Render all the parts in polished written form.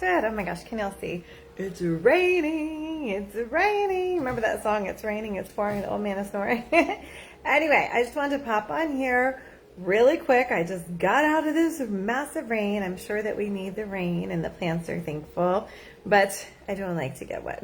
distracted. Oh my gosh, can y'all see? It's raining. It's raining. Remember that song? It's raining. It's pouring. The old man is snoring. Anyway, I just wanted to pop on here really quick. I just got out of this massive rain. I'm sure that we need the rain and the plants are thankful, but I don't like to get wet.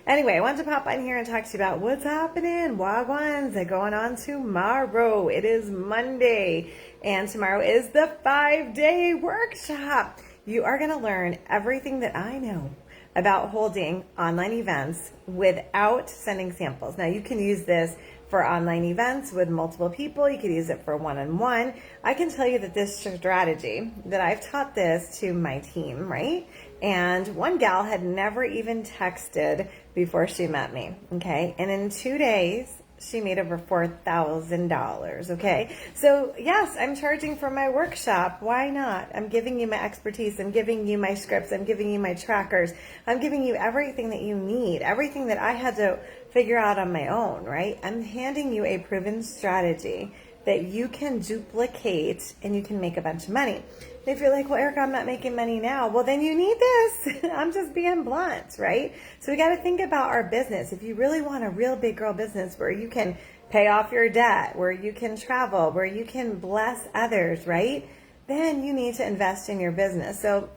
Anyway, I wanted to pop on here and talk to you about what's happening. Wagwans are going on tomorrow. It is Monday, and tomorrow is the 5-day workshop. You are going to learn everything that I know about holding online events without sending samples. Now, you can use this for online events with multiple people. You could use it for one-on-one. I can tell you that this strategy, that I've taught this to my team, right? And one gal had never even texted before she met me, okay? And in 2 days, she made over $4,000, okay? So yes, I'm charging for my workshop. Why not? I'm giving you my expertise. I'm giving you my scripts. I'm giving you my trackers. I'm giving you everything that you need, everything that I had to figure out on my own, right? I'm handing you a proven strategy that you can duplicate and you can make a bunch of money. If you're like, well, Erica, I'm not making money now. Well, then you need this. I'm just being blunt, right? So we got to think about our business. If you really want a real big girl business where you can pay off your debt, where you can travel, where you can bless others, right? Then you need to invest in your business. So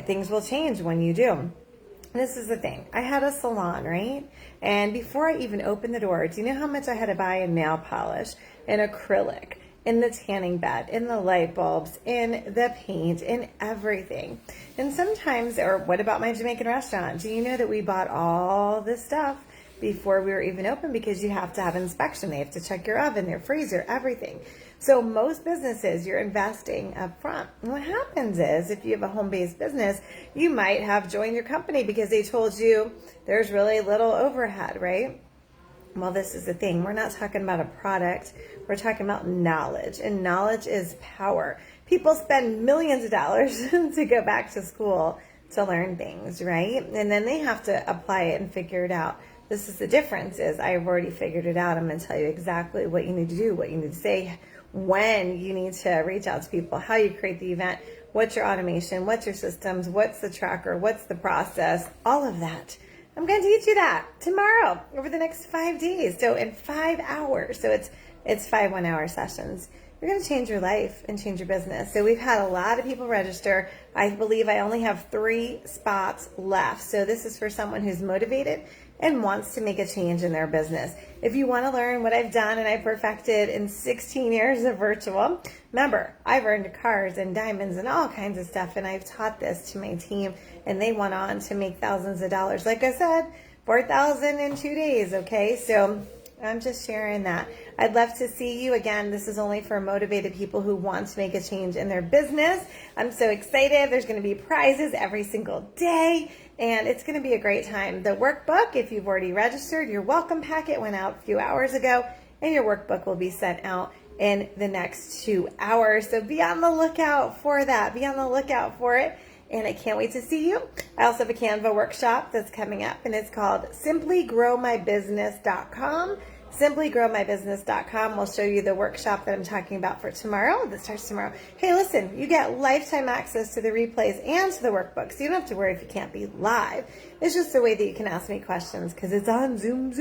things will change when you do. This is the thing. I had a salon, right? And before I even opened the door, do you know how much I had to buy in nail polish, in acrylic, in the tanning bed, in the light bulbs, in the paint, in everything? And sometimes, or what about my Jamaican restaurant? Do you know that we bought all this stuff before we were even open because you have to have inspection. They have to check your oven, your freezer, everything. So most businesses, you're investing up front. And what happens is if you have a home-based business, you might have joined your company because they told you there's really little overhead, right? Well, this is the thing. We're not talking about a product. We're talking about knowledge, and knowledge is power. People spend millions of dollars to go back to school to learn things, right? And then they have to apply it and figure it out. This is the difference is I've already figured it out. I'm going to tell you exactly what you need to do, what you need to say, when you need to reach out to people, how you create the event, what's your automation, what's your systems, what's the tracker, what's the process, all of that. I'm going to teach you that tomorrow over the next 5 days. So in 5 hours, so it's 5 1-hour sessions. You're going to change your life and change your business. So we've had a lot of people register. I believe I only have 3 spots left. So this is for someone who's motivated and wants to make a change in their business. If you want to learn what I've done and I perfected in 16 years of virtual, remember, I've earned cars and diamonds and all kinds of stuff, and I've taught this to my team, and they went on to make thousands of dollars. Like I said, 4,000 in 2 days, okay? So I'm just sharing that. I'd love to see you. Again, this is only for motivated people who want to make a change in their business. I'm so excited. There's going to be prizes every single day, and it's going to be a great time. The workbook, if you've already registered, your welcome packet went out a few hours ago, and your workbook will be sent out in the next 2 hours. So be on the lookout for that. Be on the lookout for it. And I can't wait to see you. I also have a Canva workshop that's coming up, and it's called simplygrowmybusiness.com. Simplygrowmybusiness.com will show you the workshop that I'm talking about for tomorrow. That starts tomorrow. Hey, listen, you get lifetime access to the replays and to the workbook, so you don't have to worry if you can't be live. It's just a way that you can ask me questions because it's on Zoom.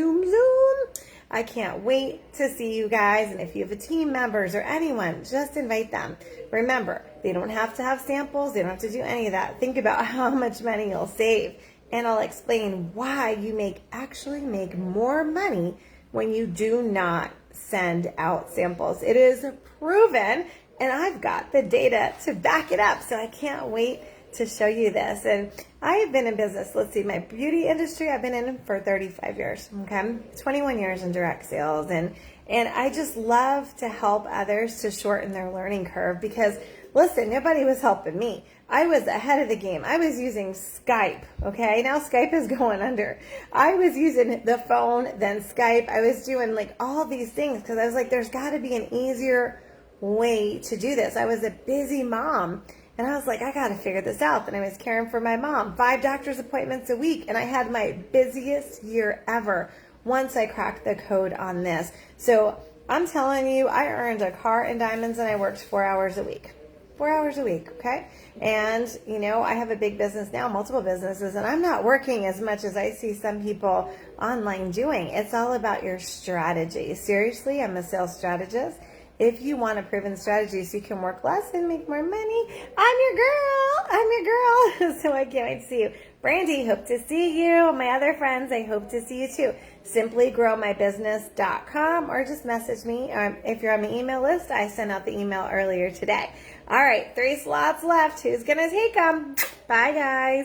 I can't wait to see you guys. And if you have a team members or anyone, just invite them. Remember, they don't have to have samples. They don't have to do any of that. Think about how much money you'll save. And I'll explain why you actually make more money when you do not send out samples. It is proven, and I've got the data to back it up. So I can't wait to show you this. And I have been in business, let's see, my beauty industry, I've been in for 35 years, okay? 21 years in direct sales. And I just love to help others to shorten their learning curve because, listen, nobody was helping me. I was ahead of the game. I was using Skype, okay? Now Skype is going under. I was using the phone, then Skype. I was doing like all these things because I was like, there's got to be an easier way to do this. I was a busy mom. And I was like, I got to figure this out. And I was caring for my mom, 5 doctor's appointments a week. And I had my busiest year ever once I cracked the code on this. So I'm telling you, I earned a car and diamonds and I worked 4 hours a week. 4 hours a week, okay? And, I have a big business now, multiple businesses, and I'm not working as much as I see some people online doing. It's all about your strategy. Seriously, I'm a sales strategist. If you want a proven strategy so you can work less and make more money, I'm your girl. I'm your girl. So I can't wait to see you. Brandy, hope to see you. My other friends, I hope to see you too. SimplyGrowMyBusiness.com or just message me. If you're on the email list, I sent out the email earlier today. All right, 3 slots left. Who's going to take them? Bye, guys.